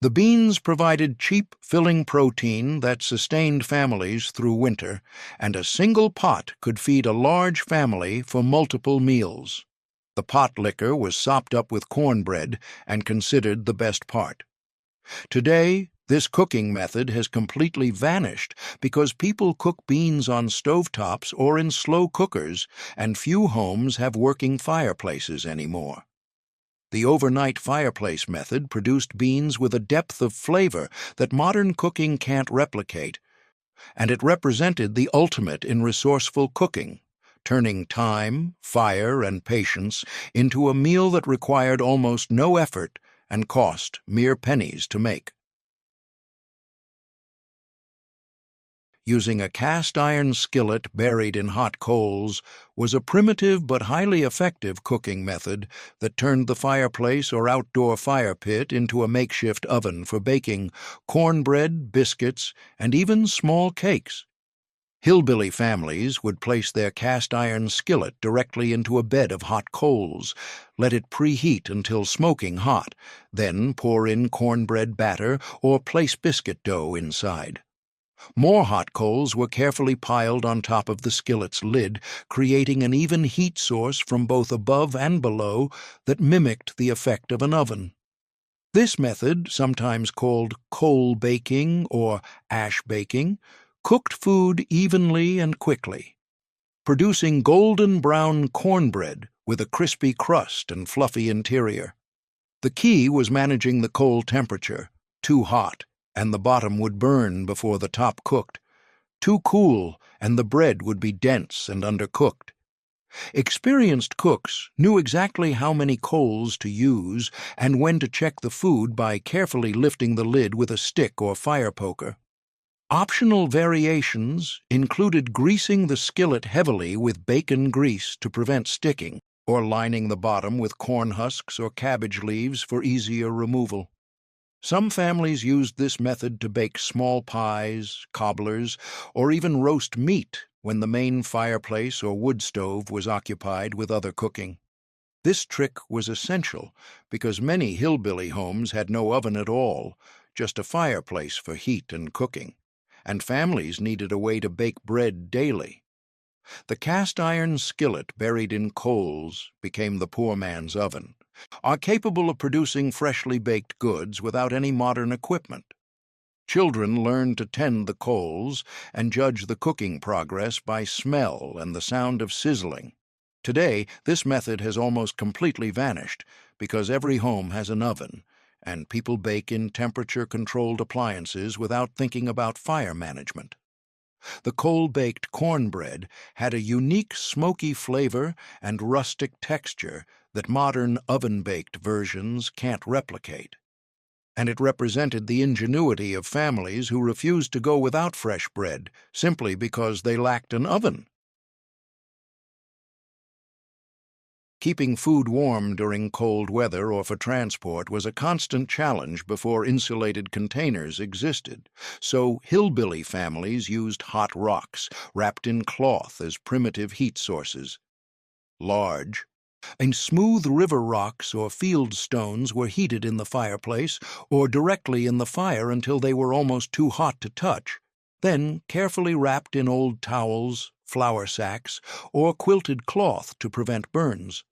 The beans provided cheap, filling protein that sustained families through winter, and a single pot could feed a large family for multiple meals. The pot liquor was sopped up with cornbread and considered the best part. Today, this cooking method has completely vanished because people cook beans on stovetops or in slow cookers, and few homes have working fireplaces anymore. The overnight fireplace method produced beans with a depth of flavor that modern cooking can't replicate, and it represented the ultimate in resourceful cooking, turning time, fire, and patience into a meal that required almost no effort and cost mere pennies to make. Using a cast-iron skillet buried in hot coals was a primitive but highly effective cooking method that turned the fireplace or outdoor fire pit into a makeshift oven for baking cornbread, biscuits, and even small cakes. Hillbilly families would place their cast-iron skillet directly into a bed of hot coals, let it preheat until smoking hot, then pour in cornbread batter or place biscuit dough inside. More hot coals were carefully piled on top of the skillet's lid, creating an even heat source from both above and below that mimicked the effect of an oven. This method, sometimes called coal baking or ash baking, cooked food evenly and quickly, producing golden brown cornbread with a crispy crust and fluffy interior. The key was managing the coal temperature. Too hot, and the bottom would burn before the top cooked. Too cool, and the bread would be dense and undercooked. Experienced cooks knew exactly how many coals to use and when to check the food by carefully lifting the lid with a stick or fire poker. Optional variations included greasing the skillet heavily with bacon grease to prevent sticking, or lining the bottom with corn husks or cabbage leaves for easier removal. Some families used this method to bake small pies, cobblers, or even roast meat when the main fireplace or wood stove was occupied with other cooking. This trick was essential because many hillbilly homes had no oven at all, just a fireplace for heat and cooking, and families needed a way to bake bread daily. The cast-iron skillet buried in coals became the poor man's oven, are capable of producing freshly baked goods without any modern equipment. Children learned to tend the coals and judge the cooking progress by smell and the sound of sizzling. Today, this method has almost completely vanished because every home has an oven, and people bake in temperature-controlled appliances without thinking about fire management. The coal-baked cornbread had a unique smoky flavor and rustic texture that modern oven-baked versions can't replicate. And it represented the ingenuity of families who refused to go without fresh bread simply because they lacked an oven. Keeping food warm during cold weather or for transport was a constant challenge before insulated containers existed, so hillbilly families used hot rocks wrapped in cloth as primitive heat sources. Large and smooth river rocks or field stones were heated in the fireplace or directly in the fire until they were almost too hot to touch, then carefully wrapped in old towels, flour sacks, or quilted cloth to prevent burns.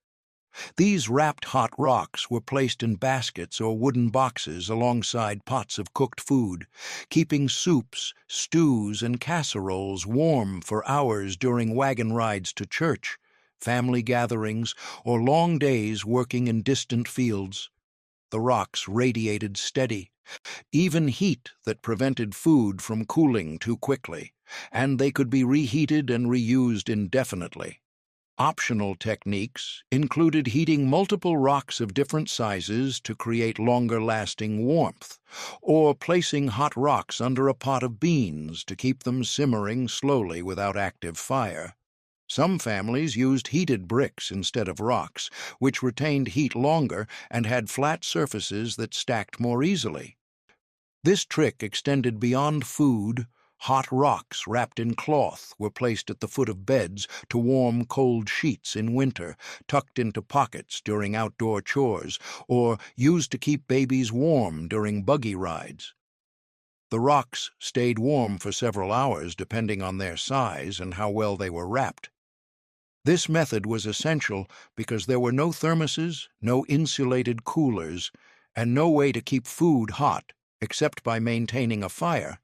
These wrapped hot rocks were placed in baskets or wooden boxes alongside pots of cooked food, keeping soups, stews, and casseroles warm for hours during wagon rides to church, family gatherings, or long days working in distant fields. The rocks radiated steady, even heat that prevented food from cooling too quickly, and they could be reheated and reused indefinitely. Optional techniques included heating multiple rocks of different sizes to create longer-lasting warmth, or placing hot rocks under a pot of beans to keep them simmering slowly without active fire. Some families used heated bricks instead of rocks, which retained heat longer and had flat surfaces that stacked more easily. This trick extended beyond food. Hot rocks wrapped in cloth were placed at the foot of beds to warm cold sheets in winter, tucked into pockets during outdoor chores, or used to keep babies warm during buggy rides. The rocks stayed warm for several hours depending on their size and how well they were wrapped. This method was essential because there were no thermoses, no insulated coolers, and no way to keep food hot except by maintaining a fire,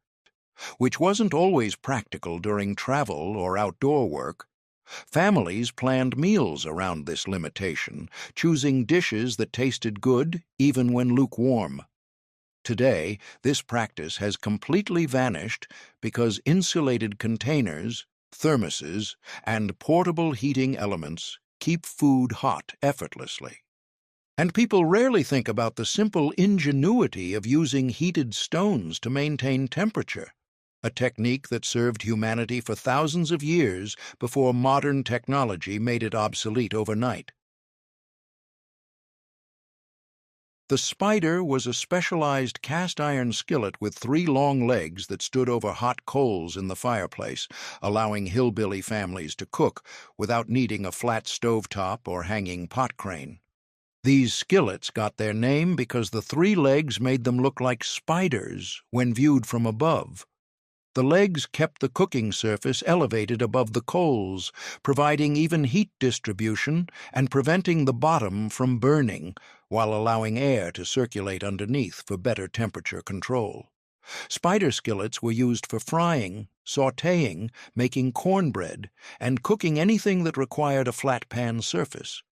which wasn't always practical during travel or outdoor work. Families planned meals around this limitation, choosing dishes that tasted good even when lukewarm. Today, this practice has completely vanished because insulated containers, thermoses, and portable heating elements keep food hot effortlessly. And people rarely think about the simple ingenuity of using heated stones to maintain temperature, a technique that served humanity for thousands of years before modern technology made it obsolete overnight. The spider was a specialized cast-iron skillet with 3 long legs that stood over hot coals in the fireplace, allowing hillbilly families to cook without needing a flat stovetop or hanging pot crane. These skillets got their name because the 3 legs made them look like spiders when viewed from above. The legs kept the cooking surface elevated above the coals, providing even heat distribution and preventing the bottom from burning, while allowing air to circulate underneath for better temperature control. Spider skillets were used for frying, sautéing, making cornbread, and cooking anything that required a flat pan surface.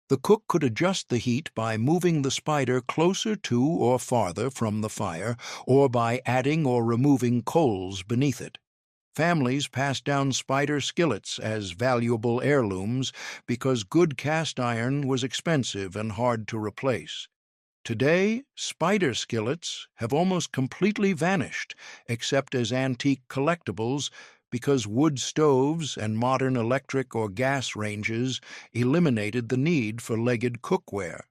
The cook could adjust the heat by moving the spider closer to or farther from the fire, or by adding or removing coals beneath it. Families passed down spider skillets as valuable heirlooms because good cast iron was expensive and hard to replace. Today, spider skillets have almost completely vanished, except as antique collectibles, because wood stoves and modern electric or gas ranges eliminated the need for legged cookware.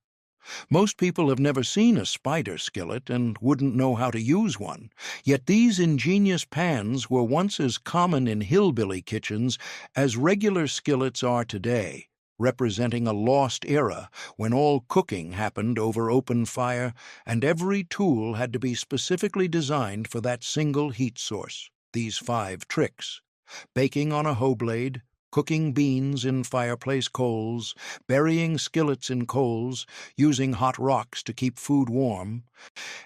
Most people have never seen a spider skillet and wouldn't know how to use one, yet these ingenious pans were once as common in hillbilly kitchens as regular skillets are today, representing a lost era when all cooking happened over open fire and every tool had to be specifically designed for that single heat source. These 5 tricks: baking on a hoe blade, cooking beans in fireplace coals, burying skillets in coals, using hot rocks to keep food warm,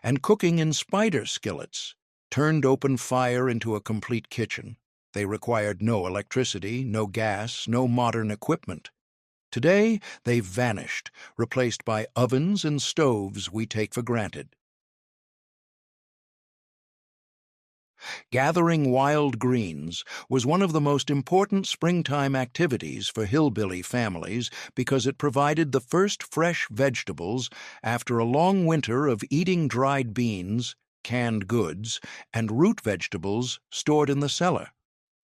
and cooking in spider skillets, turned open fire into a complete kitchen. They required no electricity, no gas, no modern equipment. Today, they've vanished, replaced by ovens and stoves we take for granted. Gathering wild greens was one of the most important springtime activities for hillbilly families because it provided the first fresh vegetables after a long winter of eating dried beans, canned goods, and root vegetables stored in the cellar.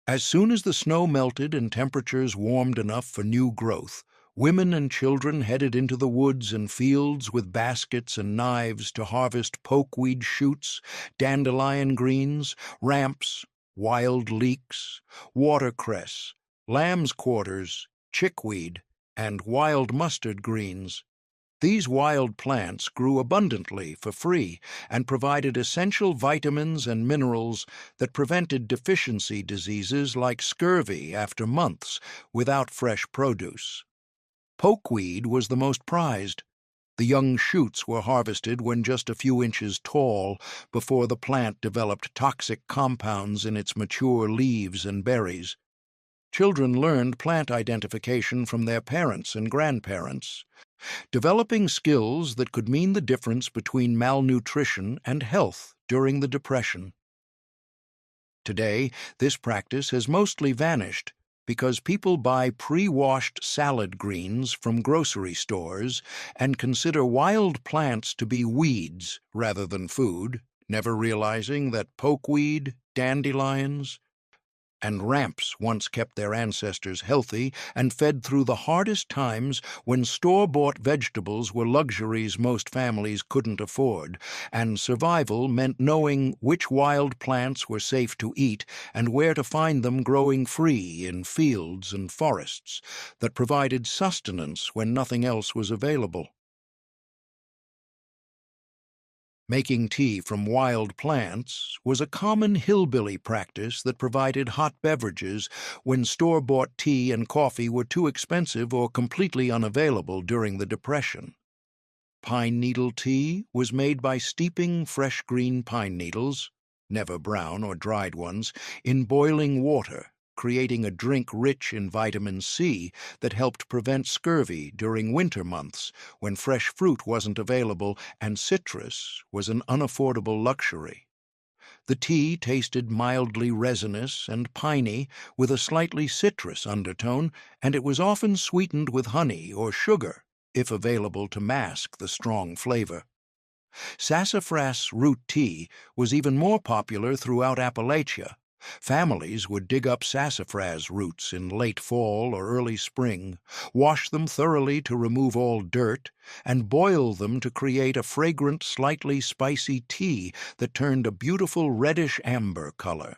As soon as the snow melted and temperatures warmed enough for new growth, women and children headed into the woods and fields with baskets and knives to harvest pokeweed shoots, dandelion greens, ramps, wild leeks, watercress, lamb's quarters, chickweed, and wild mustard greens. These wild plants grew abundantly for free and provided essential vitamins and minerals that prevented deficiency diseases like scurvy after months without fresh produce. Pokeweed was the most prized. The young shoots were harvested when just a few inches tall before the plant developed toxic compounds in its mature leaves and berries. Children learned plant identification from their parents and grandparents, developing skills that could mean the difference between malnutrition and health during the Depression. Today, this practice has mostly vanished because people buy pre-washed salad greens from grocery stores and consider wild plants to be weeds rather than food, never realizing that pokeweed, dandelions, and ramps once kept their ancestors healthy and fed through the hardest times when store-bought vegetables were luxuries most families couldn't afford, and survival meant knowing which wild plants were safe to eat and where to find them growing free in fields and forests that provided sustenance when nothing else was available. Making tea from wild plants was a common hillbilly practice that provided hot beverages when store-bought tea and coffee were too expensive or completely unavailable during the Depression. Pine needle tea was made by steeping fresh green pine needles, never brown or dried ones, in boiling water, creating a drink rich in vitamin C that helped prevent scurvy during winter months when fresh fruit wasn't available and citrus was an unaffordable luxury. The tea tasted mildly resinous and piney with a slightly citrus undertone, and it was often sweetened with honey or sugar, if available to mask the strong flavor. Sassafras root tea was even more popular throughout Appalachia. Families would dig up sassafras roots in late fall or early spring, wash them thoroughly to remove all dirt, and boil them to create a fragrant, slightly spicy tea that turned a beautiful reddish amber color.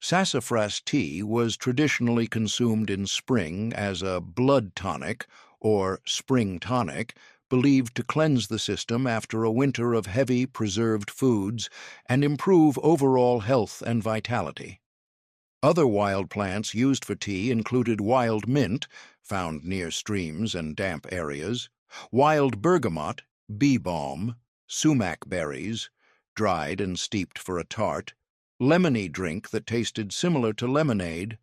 Sassafras tea was traditionally consumed in spring as a blood tonic, or spring tonic, believed to cleanse the system after a winter of heavy preserved foods and improve overall health and vitality. Other wild plants used for tea included wild mint, found near streams and damp areas, wild bergamot, bee balm, sumac berries, dried and steeped for a tart, lemony drink that tasted similar to lemonade,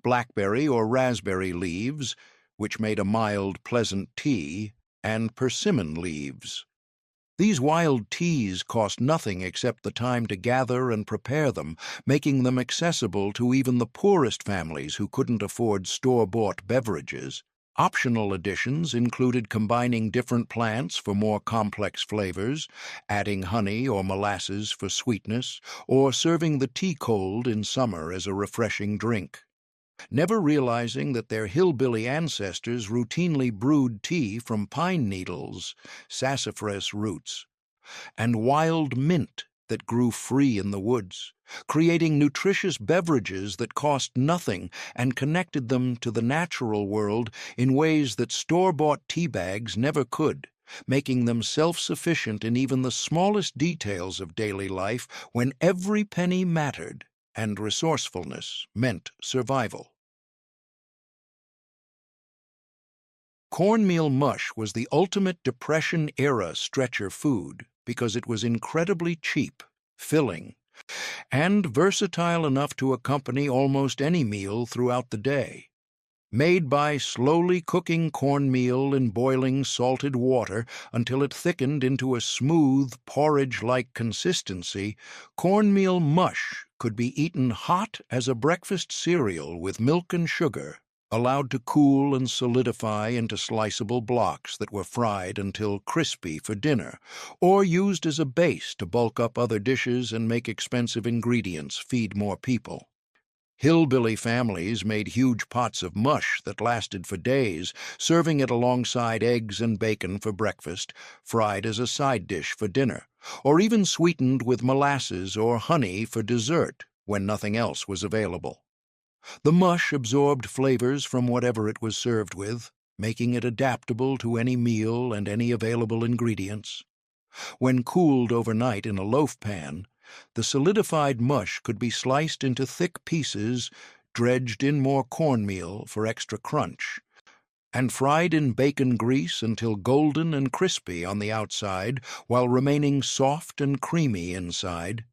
blackberry or raspberry leaves, which made a mild, pleasant tea, and persimmon leaves. These wild teas cost nothing except the time to gather and prepare them, making them accessible to even the poorest families who couldn't afford store-bought beverages. Optional additions included combining different plants for more complex flavors, adding honey or molasses for sweetness, or serving the tea cold in summer as a refreshing drink. Never realizing that their hillbilly ancestors routinely brewed tea from pine needles, sassafras roots, and wild mint that grew free in the woods, creating nutritious beverages that cost nothing and connected them to the natural world in ways that store-bought tea bags never could, making them self-sufficient in even the smallest details of daily life when every penny mattered and resourcefulness meant survival. Cornmeal mush was the ultimate Depression-era stretcher food because it was incredibly cheap, filling, and versatile enough to accompany almost any meal throughout the day. Made by slowly cooking cornmeal in boiling salted water until it thickened into a smooth, porridge-like consistency, cornmeal mush could be eaten hot as a breakfast cereal with milk and sugar, allowed to cool and solidify into sliceable blocks that were fried until crispy for dinner, or used as a base to bulk up other dishes and make expensive ingredients feed more people. Hillbilly families made huge pots of mush that lasted for days, serving it alongside eggs and bacon for breakfast, fried as a side dish for dinner, or even sweetened with molasses or honey for dessert when nothing else was available. The mush absorbed flavors from whatever it was served with, making it adaptable to any meal and any available ingredients. When cooled overnight in a loaf pan, the solidified mush could be sliced into thick pieces, dredged in more cornmeal for extra crunch, and fried in bacon grease until golden and crispy on the outside while remaining soft and creamy inside.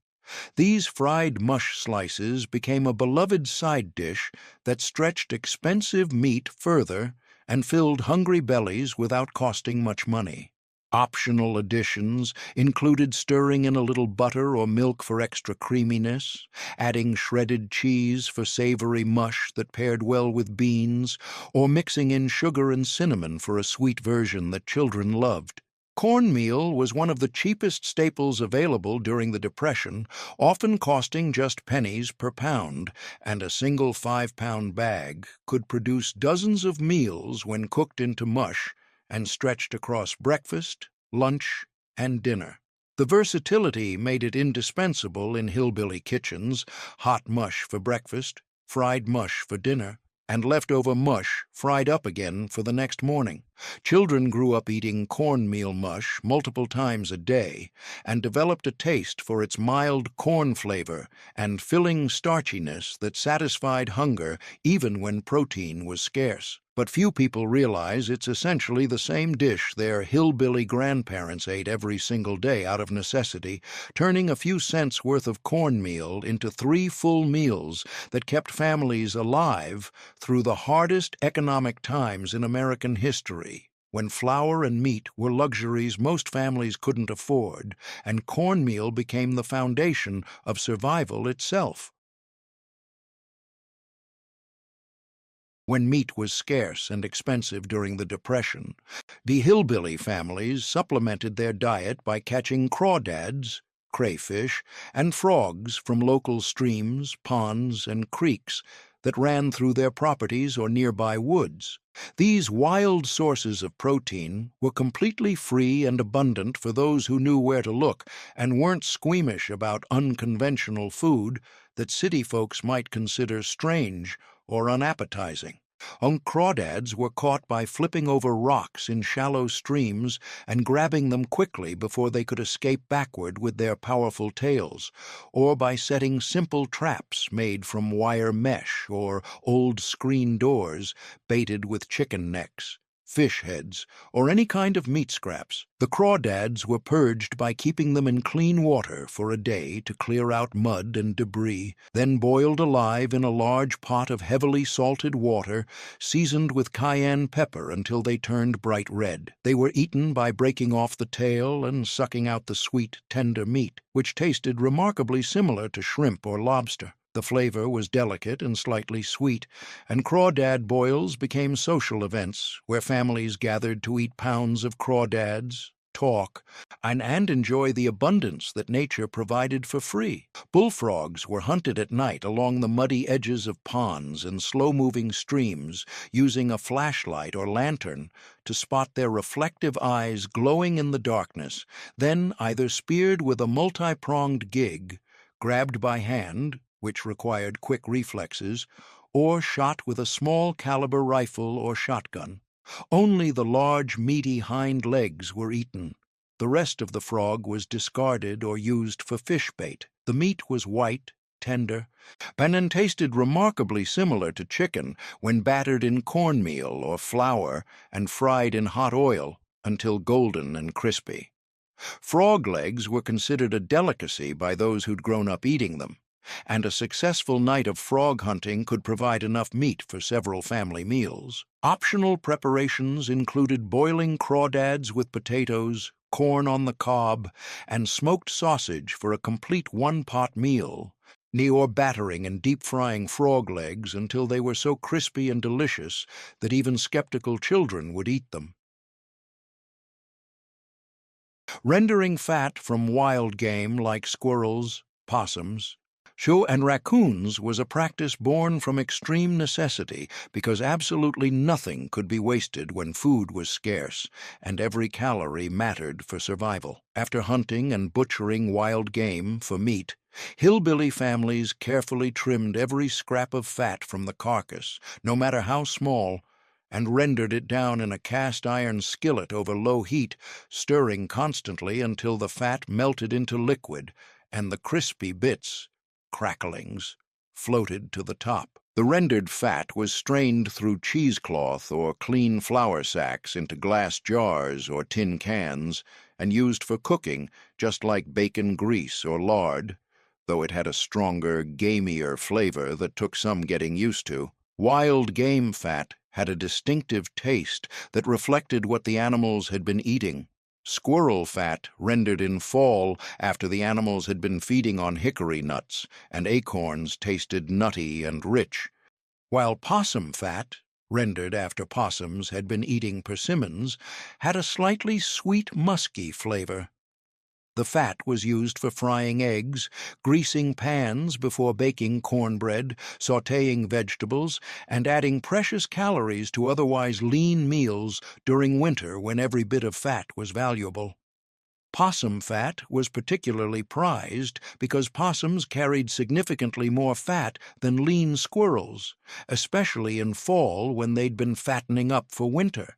These fried mush slices became a beloved side dish that stretched expensive meat further and filled hungry bellies without costing much money. Optional additions included stirring in a little butter or milk for extra creaminess, adding shredded cheese for savory mush that paired well with beans, or mixing in sugar and cinnamon for a sweet version that children loved. Cornmeal was one of the cheapest staples available during the Depression, often costing just pennies per pound, and a single 5-pound bag could produce dozens of meals when cooked into mush and stretched across breakfast, lunch, and dinner. The versatility made it indispensable in hillbilly kitchens: hot mush for breakfast, fried mush for dinner, and leftover mush fried up again for the next morning. Children grew up eating cornmeal mush multiple times a day and developed a taste for its mild corn flavor and filling starchiness that satisfied hunger even when protein was scarce. But few people realize it's essentially the same dish their hillbilly grandparents ate every single day out of necessity, turning a few cents worth of cornmeal into 3 full meals that kept families alive through the hardest economic times in American history, when flour and meat were luxuries most families couldn't afford, and cornmeal became the foundation of survival itself. When meat was scarce and expensive during the Depression, the hillbilly families supplemented their diet by catching crawdads, crayfish, and frogs from local streams, ponds, and creeks that ran through their properties or nearby woods. These wild sources of protein were completely free and abundant for those who knew where to look and weren't squeamish about unconventional food that city folks might consider strange or unappetizing. Crawdads were caught by flipping over rocks in shallow streams and grabbing them quickly before they could escape backward with their powerful tails, or by setting simple traps made from wire mesh or old screen doors baited with chicken necks, fish heads, or any kind of meat scraps. The crawdads were purged by keeping them in clean water for a day to clear out mud and debris, then boiled alive in a large pot of heavily salted water, seasoned with cayenne pepper until they turned bright red. They were eaten by breaking off the tail and sucking out the sweet, tender meat, which tasted remarkably similar to shrimp or lobster. The flavor was delicate and slightly sweet, and crawdad boils became social events where families gathered to eat pounds of crawdads, talk, and enjoy the abundance that nature provided for free. Bullfrogs were hunted at night along the muddy edges of ponds and slow-moving streams, using a flashlight or lantern to spot their reflective eyes glowing in the darkness, then either speared with a multi-pronged gig, grabbed by hand, which required quick reflexes, or shot with a small-caliber rifle or shotgun. Only the large, meaty hind legs were eaten. The rest of the frog was discarded or used for fish bait. The meat was white, tender, and tasted remarkably similar to chicken when battered in cornmeal or flour and fried in hot oil until golden and crispy. Frog legs were considered a delicacy by those who'd grown up eating them, and a successful night of frog hunting could provide enough meat for several family meals. Optional preparations included boiling crawdads with potatoes, corn on the cob, and smoked sausage for a complete one-pot meal, or battering and deep-frying frog legs until they were so crispy and delicious that even skeptical children would eat them. Rendering fat from wild game like squirrels, possums, and raccoons was a practice born from extreme necessity because absolutely nothing could be wasted when food was scarce and every calorie mattered for survival. After hunting and butchering wild game for meat, hillbilly families carefully trimmed every scrap of fat from the carcass, no matter how small, and rendered it down in a cast-iron skillet over low heat, stirring constantly until the fat melted into liquid and the crispy bits, cracklings, floated to the top. The rendered fat was strained through cheesecloth or clean flour sacks into glass jars or tin cans and used for cooking, just like bacon grease or lard, though it had a stronger, gamier flavor that took some getting used to. Wild game fat had a distinctive taste that reflected what the animals had been eating. Squirrel fat rendered in fall after the animals had been feeding on hickory nuts, and acorns tasted nutty and rich, while possum fat, rendered after possums had been eating persimmons, had a slightly sweet musky flavor. The fat was used for frying eggs, greasing pans before baking cornbread, sautéing vegetables, and adding precious calories to otherwise lean meals during winter when every bit of fat was valuable. Possum fat was particularly prized because possums carried significantly more fat than lean squirrels, especially in fall when they'd been fattening up for winter.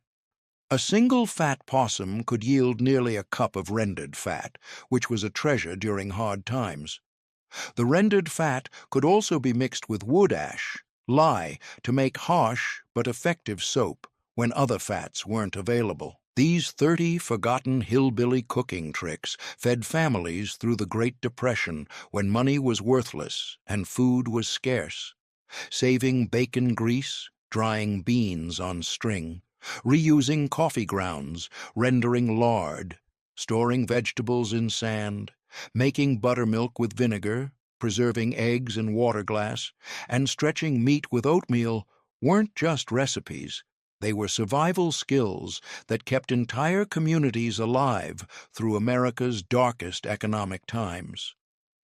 A single fat possum could yield nearly a cup of rendered fat, which was a treasure during hard times. The rendered fat could also be mixed with wood ash, lye, to make harsh but effective soap when other fats weren't available. These 30 forgotten hillbilly cooking tricks fed families through the Great Depression when money was worthless and food was scarce, saving bacon grease, drying beans on string, reusing coffee grounds, rendering lard, storing vegetables in sand, making buttermilk with vinegar, preserving eggs in water glass, and stretching meat with oatmeal weren't just recipes. They were survival skills that kept entire communities alive through America's darkest economic times.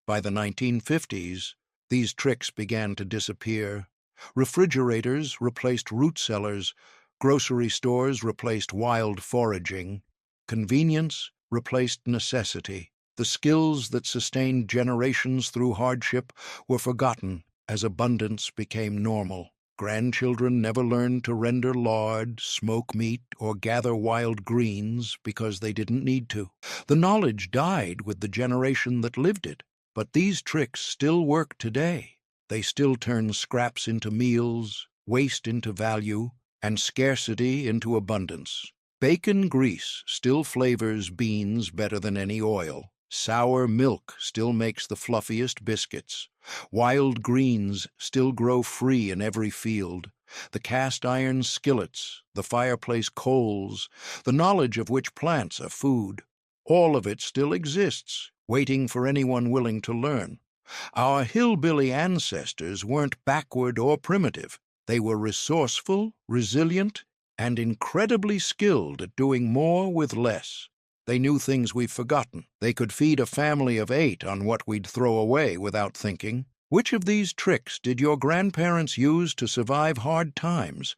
By the 1950s, these tricks began to disappear. Refrigerators replaced root cellars, grocery stores replaced wild foraging, convenience replaced necessity. The skills that sustained generations through hardship were forgotten as abundance became normal. Grandchildren never learned to render lard, smoke meat, or gather wild greens because they didn't need to. The knowledge died with the generation that lived it, but these tricks still work today. They still turn scraps into meals, waste into value, and scarcity into abundance. Bacon grease still flavors beans better than any oil. Sour milk still makes the fluffiest biscuits. Wild greens still grow free in every field. The cast-iron skillets, the fireplace coals, the knowledge of which plants are food, all of it still exists, waiting for anyone willing to learn. Our hillbilly ancestors weren't backward or primitive. They were resourceful, resilient, and incredibly skilled at doing more with less. They knew things we've forgotten. They could feed a family of 8 on what we'd throw away without thinking. Which of these tricks did your grandparents use to survive hard times?